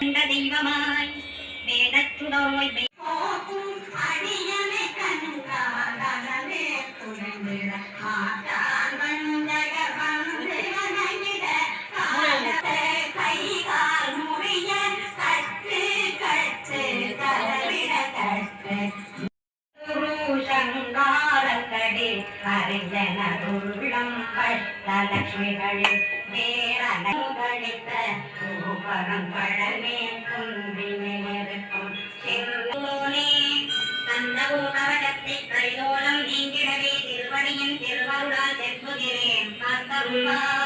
தெய்வமாய் வேடச்சுடோய் அறிஞனருள்ளம் பட்டலட்சுமிகளில் வேரணித்த பூபரம் பழமே குன்றினிருக்கும் செங்கோனே கந்தபூதவடத்தை கைலோலம் நீங்கிடவே திருவடியின் திருவருளால் செப்புகிறேன் பார்த்தருளா